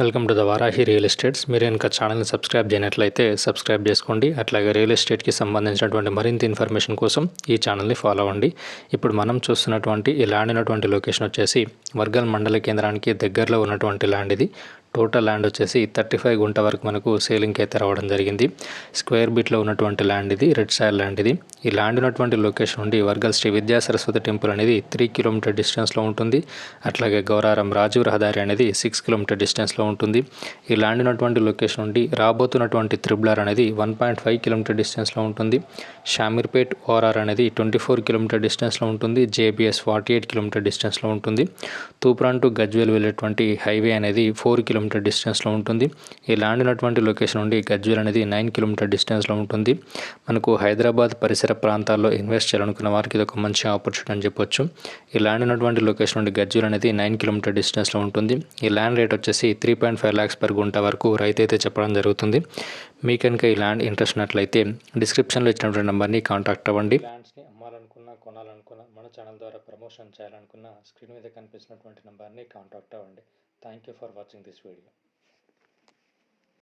Welcome to the Varahi real estates. మీరు ఇంకా ఛానల్ని సబ్స్క్రైబ్ చేయనట్లయితే సబ్స్క్రైబ్ చేసుకోండి. అట్లాగే రియల్ ఎస్టేట్కి సంబంధించినటువంటి మరింత ఇన్ఫర్మేషన్ కోసం ఈ ఛానల్ని ఫాలో అవ్వండి. ఇప్పుడు మనం చూస్తున్నటువంటి ఈ ల్యాండ్ ఉన్నటువంటి లొకేషన్ వచ్చేసి వర్గల్ మండల కేంద్రానికి దగ్గరలో ఉన్నటువంటి ల్యాండ్ ఇది. టోటల్ ల్యాండ్ వచ్చేసి 35 గుంట వరకు మనకు సేలింగ్కి అయితే రావడం జరిగింది. స్క్వేర్ బిట్లో ఉన్నటువంటి ల్యాండ్ ఇది, రెడ్ సాయిల్ ల్యాండ్ ఇది. ఈ ల్యాండ్ ఉన్నటువంటి లొకేషన్ నుండి వర్గల్ శ్రీ విద్యా సరస్వతి టెంపుల్ అనేది 3 కిలోమీటర్ డిస్టెన్స్లో ఉంటుంది. అట్లాగే గౌరారం రాజీవ్ రహదారి అనేది 6 కిలోమీటర్ డిస్టెన్స్లో ఉంటుంది. ఈ ల్యాండ్ ఉన్నటువంటి లొకేషన్ నుండి రాబోతున్నటువంటి త్రిబులర్ అనేది 1.5 కిలోమీటర్ డిస్టెన్స్లో ఉంటుంది. షామీర్పేట్ ఓఆర్ఆర్ అనేది 24 కిలోమీటర్ డిస్టెన్స్లో ఉంటుంది. జేబీఎస్ 48 కిలోమీటర్ డిస్టెన్స్లో ఉంటుంది. తూప్రాన్ టు గజ్వేల్ వెళ్ళేటువంటి హైవే అనేది 4 కిలోమీటర్ డిస్టెన్స్లో ఉంటుంది. ఈ ల్యాండ్ ఉన్నటువంటి లొకేషన్ నుండి గజ్వేల్ అనేది 9 కిలోమీటర్ డిస్టెన్స్లో ఉంటుంది. మనకు హైదరాబాద్ పరిసర ప్రాంతాల్లో ఇన్వెస్ట్ చేయాలనుకున్న వారికి ఇది ఒక మంచి ఆపర్చునిటీ అని చెప్పొచ్చు. ఈ ల్యాండ్ ఉన్నటువంటి లొకేషన్ నుండి గజ్వేల్ అనేది 9 కిలోమీటర్ డిస్టెన్స్లో ఉంటుంది. ఈ ల్యాండ్ రేట్ వచ్చేసి 3.5 lakhs per గుంట వరకు రైతు అయితే చెప్పడం జరుగుతుంది. మీకు కనుక ఈ ల్యాండ్ ఇంట్రెస్ట్ ఉన్నట్లయితే డిస్క్రిప్షన్లో ఇచ్చినటువంటి నెంబర్ని కాంటాక్ట్ అవ్వండి. ల్యాండ్స్ని అమ్మాలనుకున్నా, కొనాలనుకున్నా, మన ఛానల్ ద్వారా ప్రమోషన్ చేయాలనుకున్న స్క్రీన్ మీద కనిపిస్తున్నటువంటి నెంబర్ని కాంటాక్ట్ అవ్వండి. Thank you for watching this video.